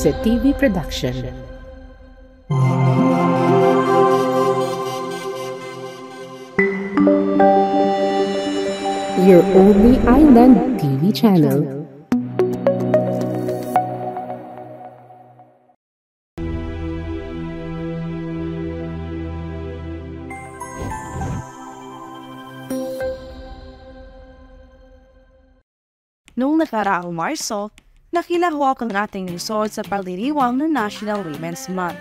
Jose TV Production. Your only island TV channel. Noong nakaraang Marso, nakilahok ang ating resort sa pagdiriwang ng National Women's Month.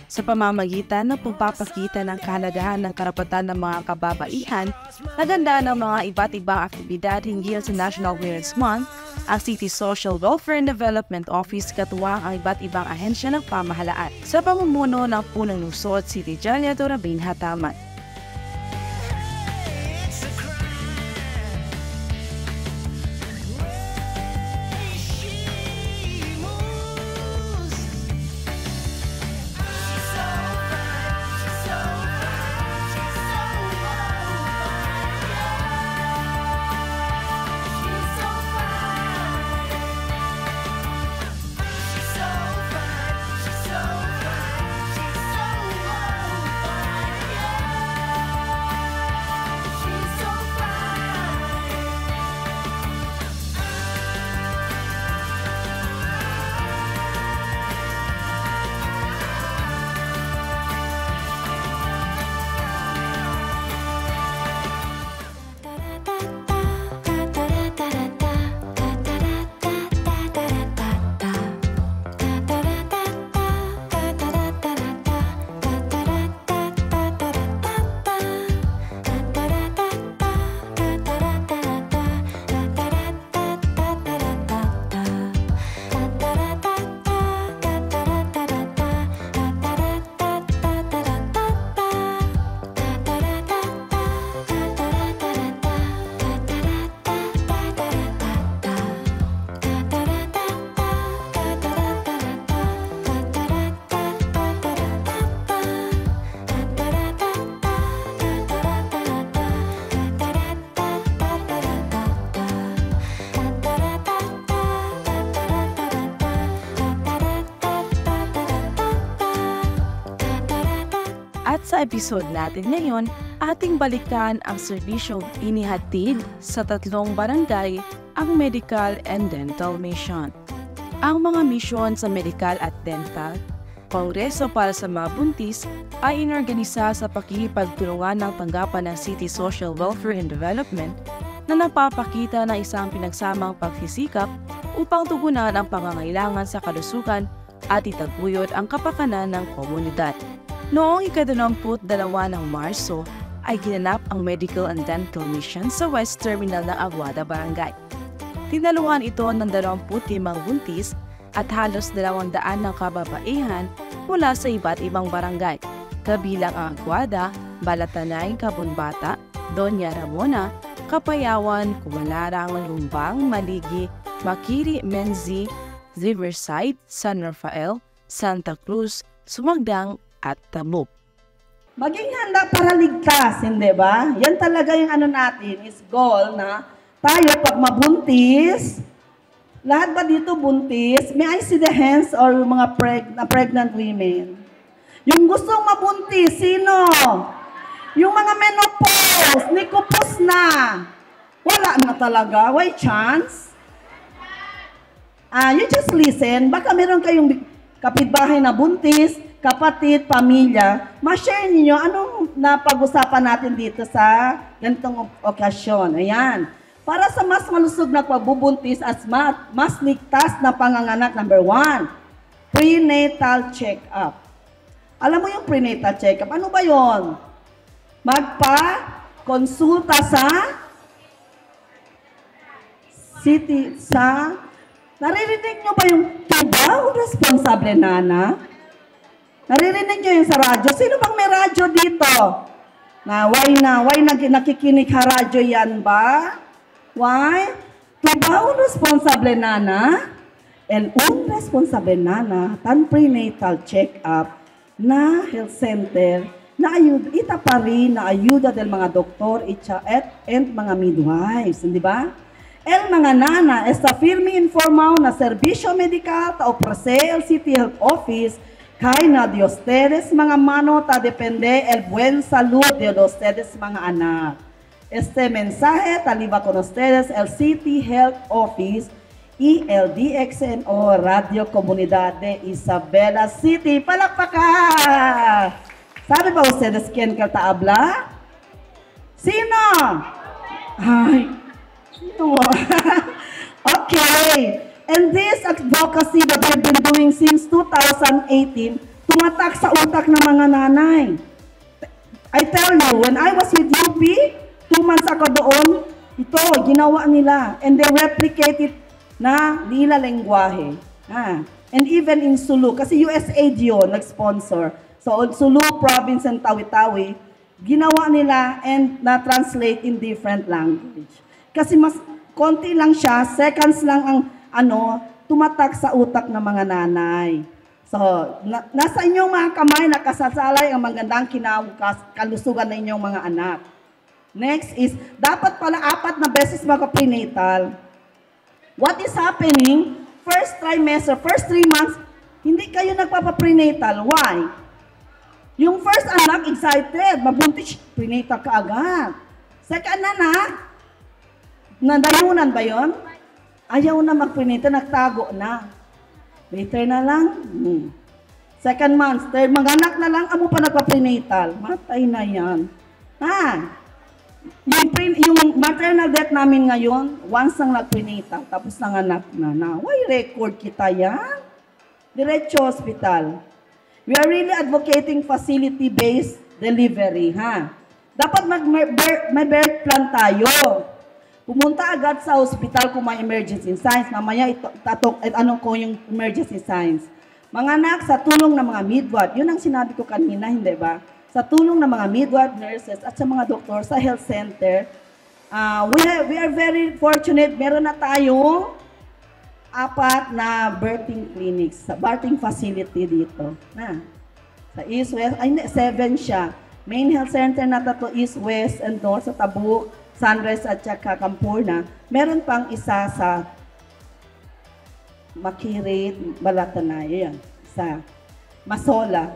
Sa pamamagitan ng pagpapakita ng kahalagahan ng karapatan ng mga kababaihan, naganda ng mga iba't ibang aktibidad hinggil sa National Women's Month, ang City Social Welfare and Development Office katuwang ang iba't ibang ahensya ng pamahalaan sa pamumuno ng punong lungsod City Jalia Dorabin Hataman. At sa episode natin ngayon, ating balikan ang serbisyong inihatid sa 3 barangay ang medical and dental mission. Ang mga misyon sa medical at dental, kongreso para sa mga buntis ay inorganisa sa pakikipagtulungan ng tanggapan ng City Social Welfare and Development na nagpapakita ng isang pinagsamang pagsisikap upang tugunan ang pangangailangan sa kalusugan at itaguyod ang kapakanan ng komunidad. Noong ika-22 ng Marso ay ginanap ang Medical and Dental Mission sa West Terminal ng Aguada Barangay. Tinaluhan ito ng 25 buntis at halos 200 ng kababaihan mula sa iba't ibang barangay, kabilang ang Aguada, Balatanay, Kabunbata, Doña Ramona, Kapayawan, Kumalarang, Lumbang, Maligi, Makiri, Menzi, Riverside, San Rafael, Santa Cruz, Sumagdang, at Tabuk. Maging handa para ligtas, hindi ba? Yan talaga yung natin, is goal na tayo pag mabuntis, lahat ba dito buntis? May I see the hands or mga pregnant women? Yung gustong mabuntis, sino? Yung mga menopause, nikupos na. Wala na talaga. Why chance? You just listen. Baka meron kayong kapitbahay na buntis, kapatid, pamilya, ma-share ninyo anong napag-usapan natin dito sa ganitong okasyon. Ayan. Para sa mas malusog na pagbubuntis at mas ligtas na panganganak, number 1, prenatal check-up. Alam mo yung prenatal check-up? Ano ba yon? Magpa-konsulta sa naririnig nyo ba yung tubaw responsable nana? Naririnig nyo yung sa radyo? Sino bang may radyo dito? Why nakikinig ka radyo yan ba? Why? Tubaw responsable nana? And responsable nana, tan prenatal check-up na health center na ita pa rin na ayuda del mga doktor and mga midwives, hindi ba? El mga nana, esta firme informaw na serbisyo medikal ta ofrece el City Health Office kay na de ustedes mga mano ta depende el buen salud de ustedes mga anak. Este mensaje taliba con ustedes el City Health Office y el DXNO Radio Comunidad de Isabela City. Palakpakan! Sabe ba ustedes quién que habla? Sino? Ay, sino? Okay. And this advocacy that I've been doing since 2018, tumatak sa utak ng mga nanay. I tell you, when I was with UP, 2 months ako doon, ito, ginawa nila. And they replicate it na nila lengguwahe. And even in Sulu, kasi USAID yun, nag-sponsor. So, Sulu Province and Tawi-Tawi, ginawa nila and na-translate in different language. Kasi mas konti lang siya, seconds lang ang tumatak sa utak ng mga nanay. So, nasa inyong mga kamay, nakasasalay ang magandang kalusugan ng inyong mga anak. Next is, dapat pala 4 na beses magka-prenatal. What is happening? First trimester, first 3 months, hindi kayo nagpapa-prenatal. Why? Yung first anak, excited, mabuntis, prenatal ka agad. Second anak, nadayunan ba yon? Ayaw na mag-prenatal, nagtago na. Later na lang. Second month, third, mag-anak na lang, amo pa nagpa-prenatal. Matay na yan. Yung maternal death namin ngayon, once ang nag-prenatal, tapos nanganak na. Why record kita yan? Diretso hospital. We are really advocating facility-based delivery, Dapat may birth plan tayo. Pumunta agad sa hospital kung may emergency signs. Mamaya anong ko yung emergency signs. Mga anak, sa tulong ng mga midwife, yun ang sinabi ko kanina, hindi ba? Sa tulong ng mga midwife, nurses, at sa mga doktor sa health center, we are very fortunate. Meron na tayong 4 na birthing clinics, birthing facility dito. Sa East, West, 7 siya. Main health center na to East, West, and North sa Tabuk, Sunrise at saka Campurna. Meron pang isa sa Makirit, Balatanay, yan, sa Masola,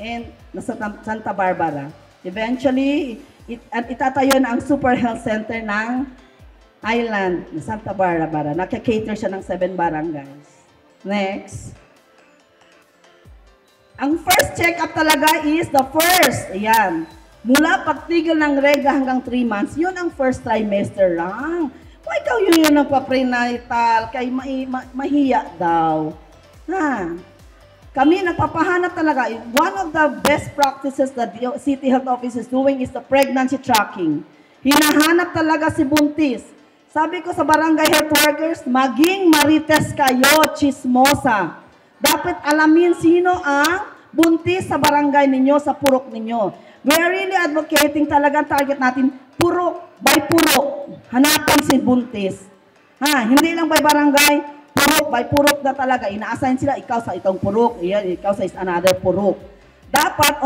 and nasa Santa Barbara. Eventually, itatayo na ang Super Health Center ng Island, ng Santa Barbara. Naka-cater siya ng 7 barangays. Next. Ang first check-up talaga is the first. Ayan. Mula pagtigil ng rega hanggang 3 months, yun ang first trimester lang. Kung ikaw yun nagpa-prenatal, kay mahiya daw. Kami nagpapahanap talaga. One of the best practices that the City Health Office is doing is the pregnancy tracking. Hinahanap talaga si buntis. Sabi ko sa barangay health workers, maging marites kayo, chismosa. Dapat alamin sino ang buntis sa barangay ninyo, sa purok ninyo. We are really advocating talagang target natin, purok by purok. Hanapin si buntis. Hindi lang by barangay, purok by purok na talaga. Ina-assign sila, ikaw sa itong purok, ikaw sa another purok. Dapat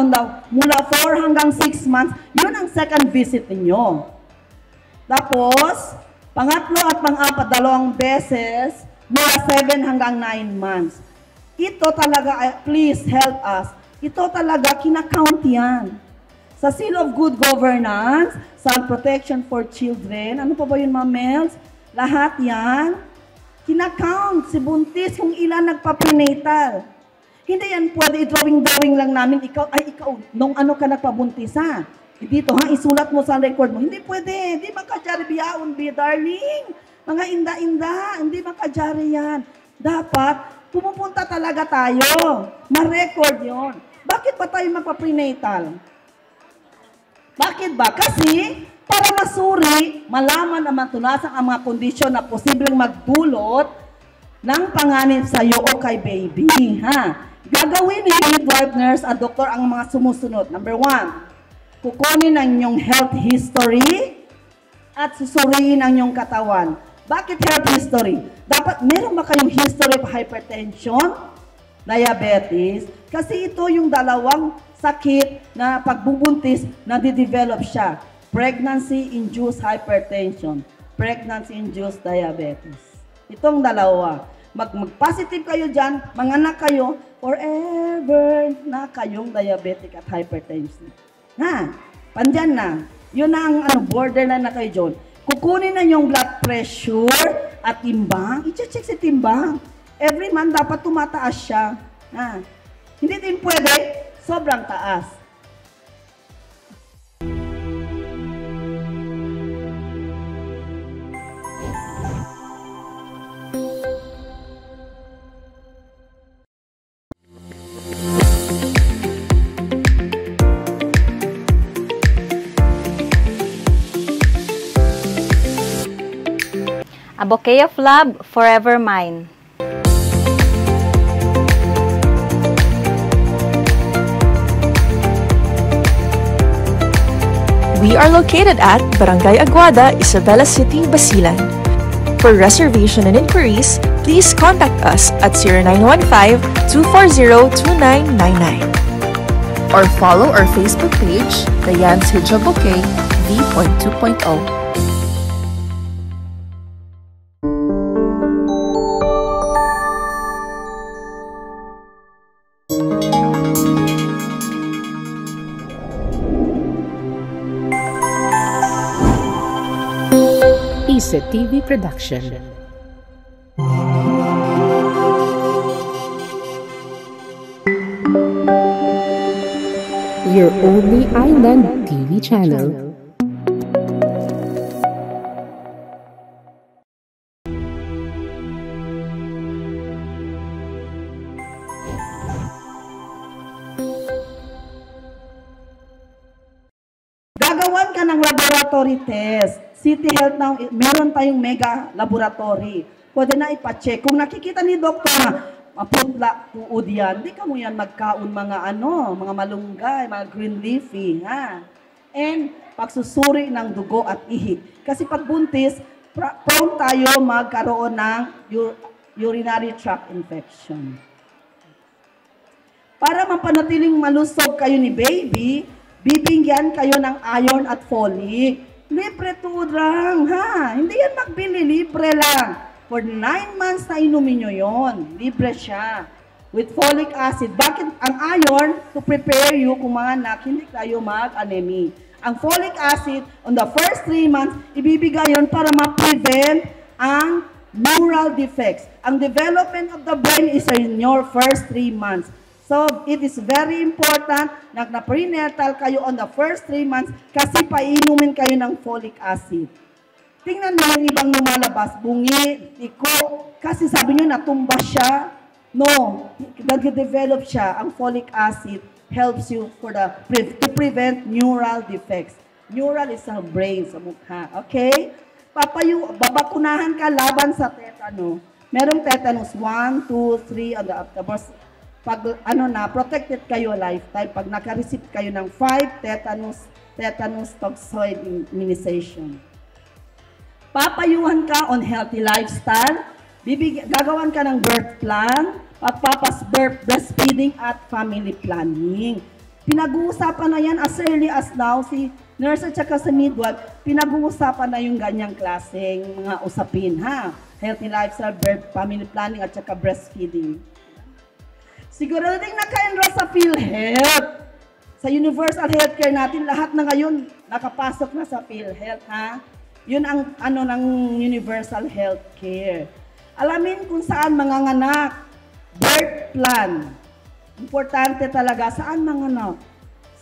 mula 4 hanggang 6 months, yun ang second visit ninyo. Tapos, pangatlo at pang-apat, 2 beses, mula 7 hanggang 9 months. Ito talaga, please help us. Ito talaga, kinakount yan. Sa Seal of Good Governance, Child Protection for Children, ano pa ba yun, Ma'am Mels? Lahat yan, kinakount si buntis kung ilan nagpa-prenatal. Hindi yan pwede drawing lang namin, ikaw, nung ano ka nagpabuntis, Dito, isulat mo sa record mo. Hindi pwede, hindi makajari biyaon, darling. Mga inda-inda, hindi makajari yan. Dapat, pumupunta talaga tayo. Ma-record yon. Bakit ba tayo magpa-prenatal? Bakit ba? Kasi, para masuri, malaman na matunasan ang mga kondisyon na posibleng magdulot ng panganib sa iyo o kay baby. Gagawin ni midwife, nurse, at doktor ang mga sumusunod. Number 1, kukunin ang inyong health history at susuriin ang inyong katawan. Bakit health history? Dapat meron ba kayong history of hypertension, diabetes? Kasi ito yung dalawang sakit na pagbubuntis na di-develop siya. Pregnancy-induced hypertension. pregnancy-induced diabetes. Itong dalawa. Mag-positive kayo dyan, manganak kayo, forever na kayong diabetic at hypertensive. Pandyan na. Yun na ang borderline na kayo dyan. Kukunin na yung blood pressure at timbang. I-check si timbang. Every month dapat tumataas siya. Hindi din pwede, sobrang taas. A bouquet of love, forever mine. We are located at Barangay Aguada, Isabela City, Basilan. For reservation and inquiries, please contact us at 0915-240-2999 or follow our Facebook page, The Yans Hijab Bouquet V.2.0. Isa TV Production. Your only island TV channel. Gagawan ka ng laboratory test. City Health now, meron tayong mega laboratory. Pwede na ipacheck. Kung nakikita ni doktor na maputla, tuod yan, di ka mo yan magkaon mga mga malunggay, mga green leafy, And pagsusuri ng dugo at ihi. Kasi pag buntis, prone tayo magkaroon ng urinary tract infection. Para mapanatiling malusog kayo ni baby, bibigyan kayo ng iron at folic. Libre tuod lang, Hindi yan magbili, libre lang. For 9 months na inumin nyo yon, libre siya. With folic acid. Bakit ang iron? To prepare you kung mga anak, hindi kayo mag-anemi. Ang folic acid, on the first 3 months, ibibigay yon para ma-prevent ang neural defects. Ang development of the brain is in your first 3 months. So, it is very important na prenatal kayo on the first 3 months kasi painumin kayo ng folic acid. Tingnan mo yung ibang lumalabas, bungi, tiko, kasi sabi nyo natumba siya. No, nag-develop siya. Ang folic acid helps you to prevent neural defects. Neural is sa brain, sa mukha. Okay? Babakunahan ka laban sa tetano. Merong tetanus 1, 2, 3, on the afterwards. Pag protected kayo lifetime, pag naka-receive kayo ng 5 tetanus toxoid immunization. Papayuhan ka on healthy lifestyle, gagawan ka ng birth plan, breastfeeding at family planning. Pinag-uusapan na yan as early as now, si nurse at saka sa midwife, pinag-uusapan na yung ganyang klaseng mga usapin, Healthy lifestyle, family planning at saka breastfeeding. Siguro din naka-enroll sa PhilHealth. Sa universal healthcare natin, lahat na ngayon nakapasok na sa PhilHealth, Yun ang ng universal healthcare. Alamin kung saan manganganak, birth plan. Importante talaga, saan manganak?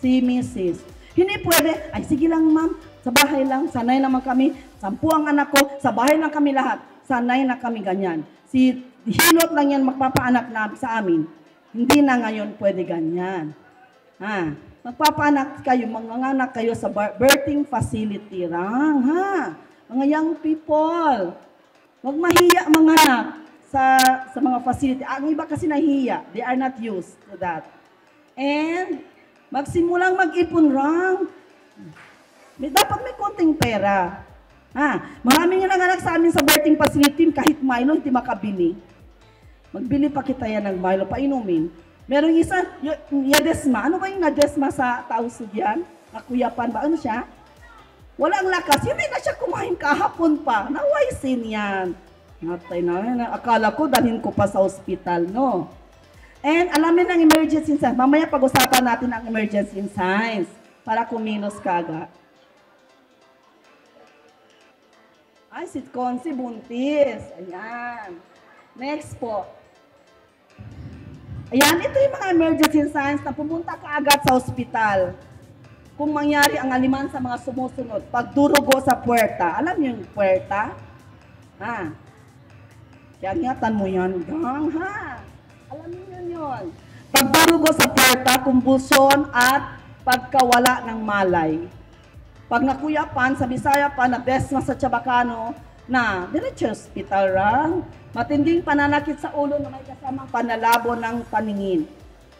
Si Mrs. Hindi pwede, ay sige lang ma'am, sa bahay lang, sanay naman kami, 10 ang anak ko, sa bahay lang kami lahat, sanay na kami ganyan. Si Hilot lang yan magpapaanak na sa amin. Hindi na ngayon pwede ganyan. Magpapaanak kayo, manganganak kayo sa birthing facility lang, Mga young people, huwag mahiya manganak sa mga facility. Ang iba kasi nahiya, they are not used to that. And magsimulang mag-ipon lang. Dapat may konting pera. Maraming nanganak sa amin sa birthing facility, kahit Milo, hindi makabili. Magbili pa kita yan ng Milo, painumin. Merong isa, Yadesma. Ano ba yung Yadesma sa Tausug yan? Nakuyapan ba? Ano siya? Walang lakas. Hindi na siya kumain kahapon pa. Nawaisin yan. Natay na. Akala ko dalhin ko pa sa ospital, no? And alamin ang emergency signs. Mamaya pag-usapan natin ang emergency signs para kumilos ka agad. Ay, si buntis. Ayan. Next po. Ayan, ito yung mga emergency signs na pumunta ka agad sa ospital. Kung mangyari ang aliman sa mga sumusunod, pagdurugo sa puwerta. Alam niyo yung puwerta? Ha? Kaya ingatan mo yan, gang, ha? Alam niyo yun. Pagdurugo sa puwerta, kumbulsyon at pagkawala ng malay. Pag nakuyapan, sa Bisaya pa, na-desma sa Chabacano, na diretso hospital rang, matinding pananakit sa ulo na may kasamang panalabo ng paningin.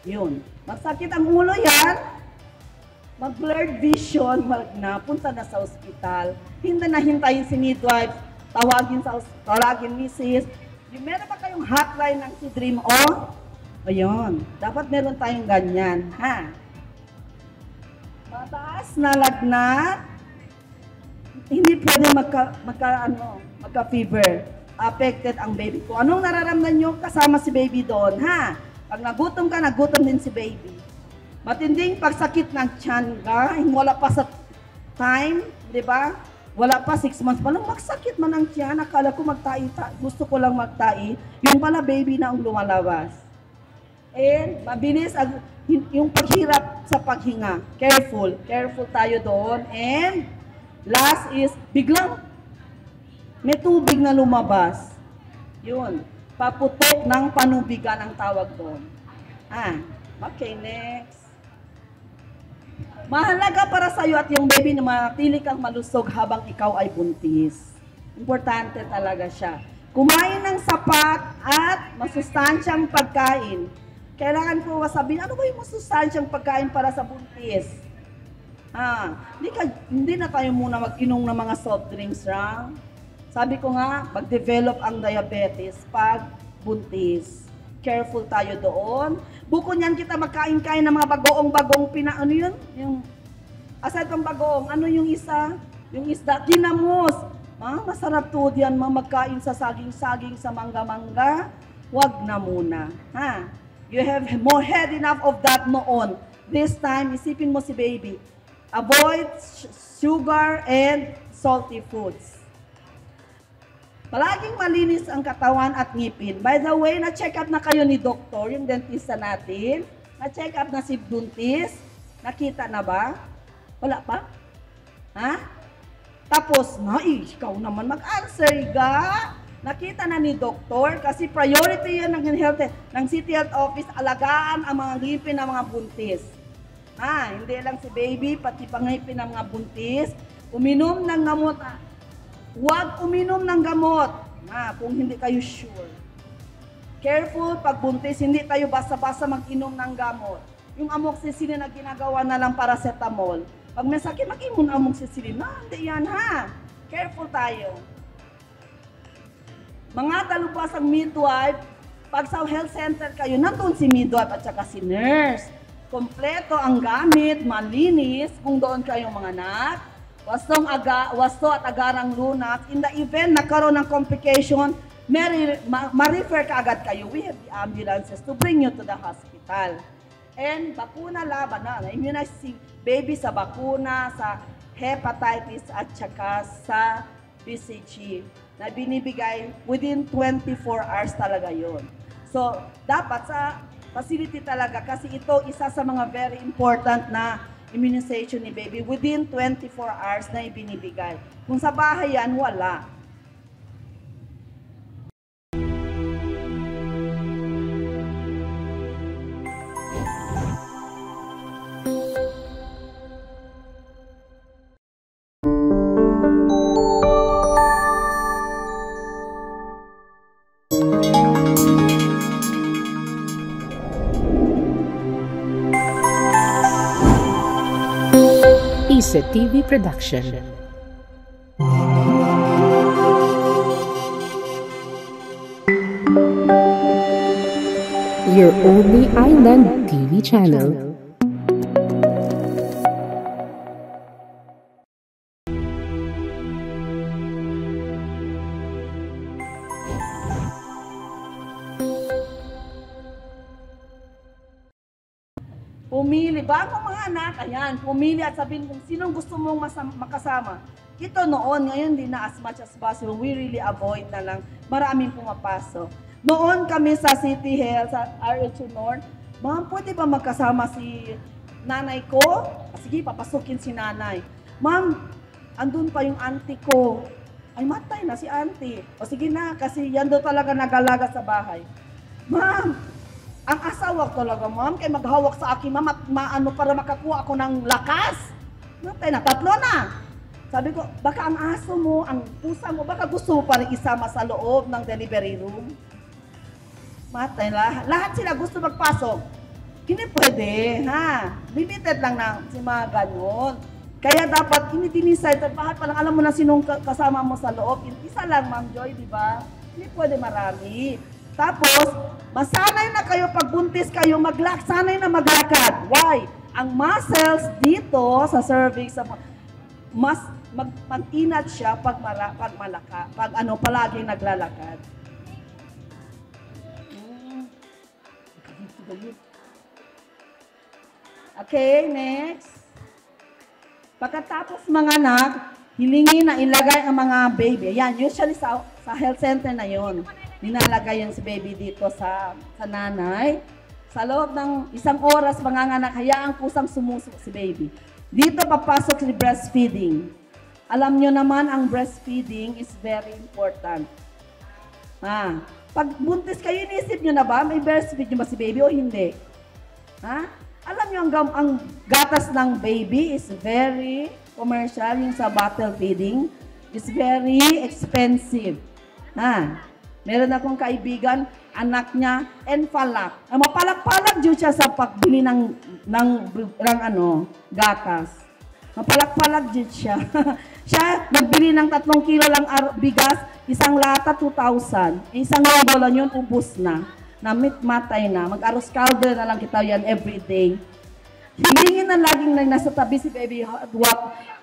Yun. Magsakit ang ulo yan, mag-blurred vision, napunta na sa ospital. Hindi na hintayin si midwife, tawagin misis. Yung meron pa kayong hotline ng si Dream O? Ayun, dapat meron tayong ganyan, ha? Mataas na lagnat, hindi pwede magka-fever. Affected ang baby ko. Anong nararamdaman nyo kasama si baby doon, ha? Pag nagutom ka, nagutom din si baby. Matinding pagsakit ng tiyan ka, wala pa sa time, di ba? Wala pa 6 months pa lang, magsakit man ang tiyan. Akala ko gusto ko lang magtai. Yung pala baby na ang lumalabas. And mabilis yung paghirap sa paghinga. Careful tayo doon. And last is, biglang may tubig na lumabas. Yun, paputok ng panubigan ang tawag doon. Okay, next. Mahalaga para sa iyo at yung baby na manatili kang malusog habang ikaw ay buntis. Importante talaga siya. Kumain ng sapat at masustansyang pagkain. Kailangan ko sabihin, ano ba yung masustansyang pagkain para sa buntis? Hindi na tayo muna mag-inom ng mga soft drinks, rang. Sabi ko nga, mag-develop ang diabetes pag buntis. Careful tayo doon. Bukod niyan kita magkain-kain ng mga bagoong-bagong ano yun? Aside from bagoong, ano yung isa? Yung isda, dinamos. Masarap to diyan, magkain sa saging-saging, sa mangga-mangga. Wag na muna. You have more had enough of that noon. This time, isipin mo si baby. Avoid sugar and salty foods. Palaging malinis ang katawan at ngipin. By the way, na-check up na kayo ni doktor, yung dentista natin. Na-check up na si buntis. Nakita na ba? Wala pa? Tapos, ikaw naman mag-answer, ga? Nakita na ni doktor kasi priority yan ng City Health Office, alagaan ang mga ngipin ng mga buntis. Hindi lang si baby, pati pangipin ng mga buntis. Uminom ng gamot. Huwag uminom ng gamot kung hindi kayo sure. Careful, pag buntis, hindi tayo basta-basta mag-inom ng gamot. Yung amoxicillin na ginagawa na lang paracetamol. Pag may sakit, mag-inom ng amoxicillin. Hindi yan, Careful tayo. Mga dalubhasang midwife, pag sa health center kayo, nandun si midwife at saka si nurse. Kompleto ang gamit, malinis, kung doon kayong mga anak. Wasto at agarang lunas. In the event nagkaroon ng complication, ma-refer ka agad kayo. We have the ambulances to bring you to the hospital. And bakuna laban na-immunize si baby sa bakuna, sa hepatitis at saka sa BCG na binibigay within 24 hours talaga yon. So, dapat sa facility talaga kasi ito isa sa mga very important na immunization ni baby within 24 hours na ibinibigay. Kung sa bahay yan, wala. Isa TV Production. Your only island TV channel. Pumili. Bago mga anak, ayan, pumili at sabihin kung sinong gusto mong makasama. Ito noon, ngayon din na as much as possible, we really avoid na lang. Maraming pumapasok. Noon kami sa City Health, sa RH North, ma'am, pwede ba magkasama si nanay ko? Sige, papasukin si nanay. Ma'am, andun pa yung auntie ko. Ay, matay na si auntie. O sige na, kasi yan daw talaga nag-alaga sa bahay. Ma'am, ang asawa ko talaga, ma'am, kay maghawak sa akin, ma'am, at maano para makakuha ako ng lakas. Matay na, 3 na. Sabi ko, baka ang aso mo, ang pusa mo, baka gusto mo pa rin isama sa loob ng delivery room. Matay na. Lahat sila gusto magpasok. Hindi pwede, ha? Limited lang na si mga ganun. Kaya dapat, ini-decide, bakit palang alam mo na sinong kasama mo sa loob. Isa lang, Ma'am Joy, di ba? Hindi pwede marami. Tapos, masanay na kayo, pag buntis kayo, sanay na maglakad. Why? Ang muscles dito sa cervix, mag-inat siya pag palaging naglalakad. Okay, next. Pagkatapos mga anak, hilingin na ilagay ang mga baby. Ayan, usually sa health center na yon. Nilalagay yung si baby dito sa nanay. Sa loob ng 1 oras, manganganak, hayaang kusang sumuso si baby. Dito papasok si breastfeeding. Alam nyo naman, ang breastfeeding is very important. Pag buntis kayo, inisip nyo na ba, may breastfeed nyo ba si baby o hindi? Alam nyo, ang gatas ng baby is very commercial, yung sa bottle feeding, is very expensive. Meron akong kaibigan, anak niya, Enfalak. Mapalak-palak dyan siya sa pagbili ng gatas. Mapalak-palak dyan siya. Siya, nagbili ng 3 kilo lang bigas, isang lata 2,000. Isang libo lang yun, ubus na. Matay na. Mag-aros caldo na lang kita yan everyday. Hilingin na laging nasa tabi si baby.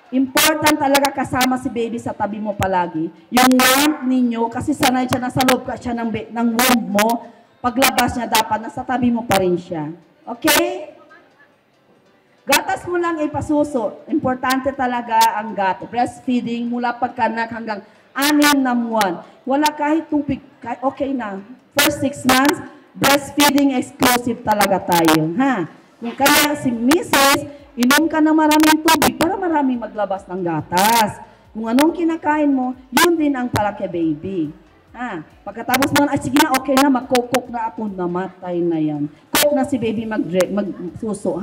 Important talaga kasama si baby sa tabi mo palagi. Yung warmth ninyo, kasi sanay siya, nasa loob ka siya ng womb mo, paglabas niya dapat nasa tabi mo pa rin siya. Okay? Gatas mo lang ipasuso. Importante talaga ang breastfeeding mula pagkanak hanggang 6 na buwan. Wala kahit tubig, okay na. First 6 months, breastfeeding exclusive talaga tayo. Kung kaya si Mrs., inom ka ng maraming tubig para maraming maglabas ng gatas. Kung anong kinakain mo, yun din ang para kay baby. Pagkatapos mo, sige na, okay na, magkokok na ako, namatay na yan. Coke na si baby magsuso,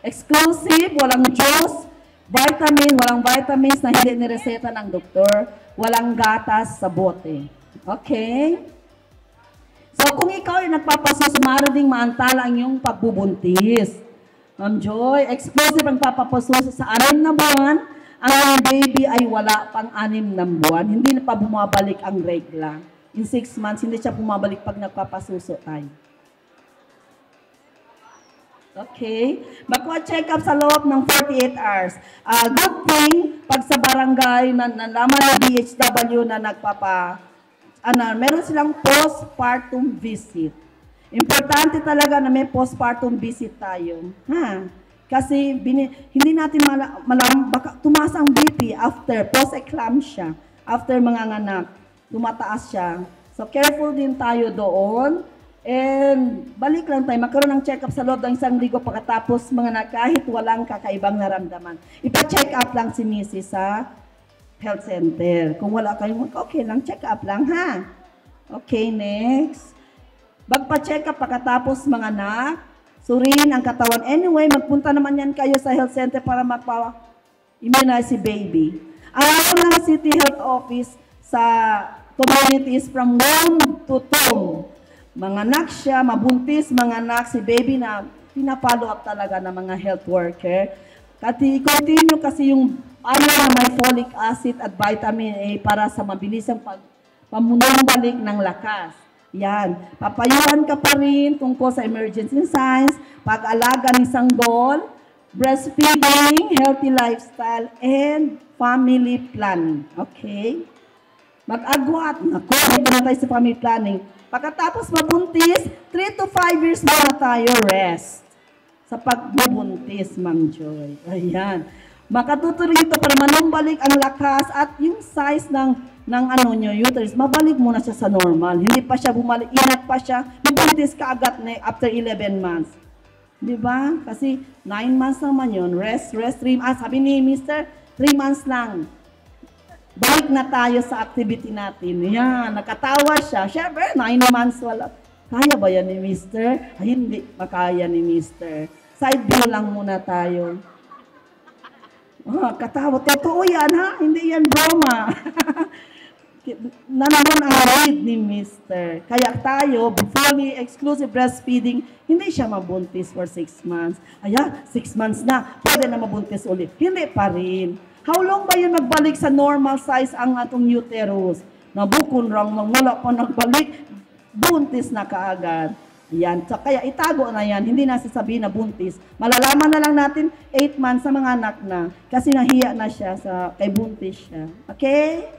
Exclusive, walang juice, walang vitamins na hindi nireseta ng doktor, walang gatas sa bote. Okay? So, kung ikaw ay nagpapasus, maaaring maantala ang iyong pagbubuntis. Ma'am Joy, exclusive ang papapasus sa 6 na buwan, ang baby ay wala pang 6 na buwan, hindi na pa bumabalik ang regla. In 6 months, hindi siya bumabalik pag nagpapasuso tayo. Okay? Magpa-check up sa loob ng 48 hours. Good thing, pag sa barangay, nalaman ng DHW na meron silang postpartum visit. Importante talaga na may postpartum visit tayo. Kasi hindi natin malaman, baka tumaas ang BP after post-eclampsia, after manganganak, tumataas siya. So careful din tayo doon. And balik lang tayo, magkaroon ng check-up sa loob ng 1 linggo pagkatapos kahit walang kakaibang naramdaman. Ipa-check up lang si Mrs. sa health center. Kung wala kayong okay lang, check up lang Okay, next. Magpa-check up pagkatapos surin ang katawan. Anyway, magpunta naman yan kayo sa health center para magpa-immunize si baby. Alam ng City Health Office sa communities from womb to tomb. Manganak siya, mabuntis, manganak si baby na pinapollow up talaga ng mga health worker. Continue kasi yung na may folic acid at vitamin A para sa mabilisang pamunumbalik ng lakas. Yan. Papayuhan ka pa rin tungkol sa emergency signs, pag-alaga ng sanggol, breastfeeding, healthy lifestyle, and family planning. Okay? Mag-agwat. Naku, ito na tayo sa family planning. Pagkatapos mabuntis, 3 to 5 years muna tayo rest. sa pagbubuntis, Ma'am Joy. Ayan. Makatutuloy ito para manumbalik ang lakas at yung size ng ano nyo, uterus, mabalik muna siya sa normal. Hindi pa siya bumalik, inat pa siya, mabuntis ka agad after 11 months. Di ba? Kasi 9 months naman yun. Rest, 3 months. Sabi ni Mr., 3 months lang. Balik na tayo sa activity natin. Yan, nakatawa siya. Siyempre, 9 months wala. Kaya ba yan ni Mr.? Ay, hindi makaya ni Mr. Side view lang muna tayo. Katawa. Totoo yan, ha? Hindi yan broma. Nanaman ang read ni Mr. Kaya tayo, fully exclusive breastfeeding, hindi siya mabuntis for 6 months. Aya, 6 months na, pwede na mabuntis ulit. Hindi pa rin. How long ba yun nagbalik sa normal size ang atong uterus? Nabukon rang nang wala pa nagbalik, buntis na kaagad. Yan. So, kaya itago na yan. Hindi na sasabihin na buntis. Malalaman na lang natin 8 months sa mga anak na. Kasi nahiya na siya kay buntis siya. Okay?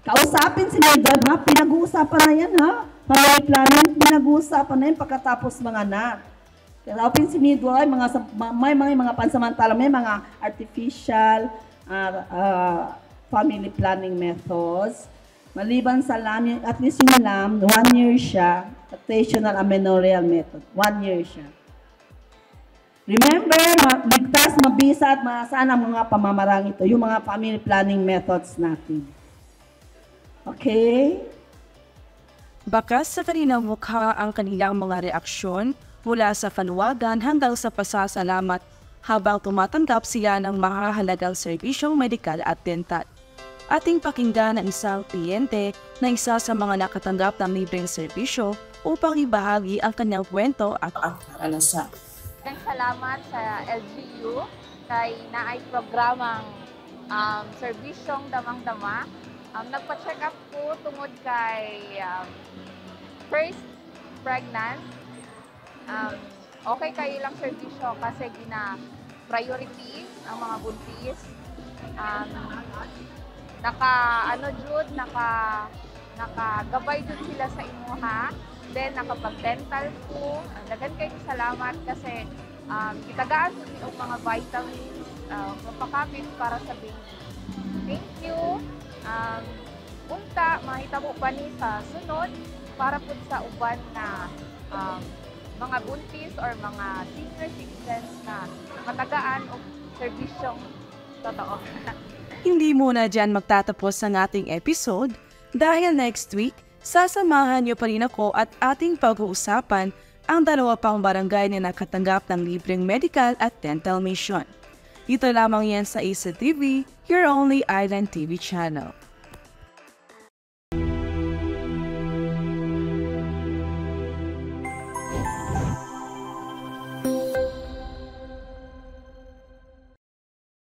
Kausapin si Mildred, ha? Pinag-uusapan na yan, ha? Family planning, pinag-uusapan na yan pagkatapos mga anak. Kausapin si Mildred, may mga pansamantala, may mga artificial family planning methods. Maliban sa LAM, at least yung LAM, 1 year siya, rotational amenorrheal method, 1 year siya. Remember, ligtas, mabisa at maasahan ang mga pamamarang ito, yung mga family planning methods natin. Okay? Bakas sa kanilang mukha ang kanilang mga reaksyon mula sa panuwagan hanggang sa pasasalamat habang tumatanggap sila ng mahahalagang serbisyong medikal at dental. Ating pakinggan ang isang kliyente na isa sa mga nakatanggap ng libreng serbisyo upang ibahagi ang kanyang kwento at ang karanasan. Salamat sa LGU kay naay programang serbisyong damang-dama. Nagpa-check up ko tungod kay first pregnant. Okay kayo lang serbisyo kasi gina-priority ang mga buntis. Nakagabay dun sila sa imuha. Then, nakapag-dental ko. Dagan kayo salamat kasi itagaan ko yung mga vitamins, mapakapit para sa baby. Thank you. Unta, mahita mo pa ni sa sunod para po sa uban na mga buntis or mga senior citizens na matagaan o serbisyong totoo. Hindi muna dyan magtatapos ang ating episode dahil next week, sasamahan niyo pa rin ako at ating pag-uusapan ang 2 pang barangay na nakatanggap ng libreng medical at dental mission. Dito lamang yan sa Isa TV, your only island TV channel.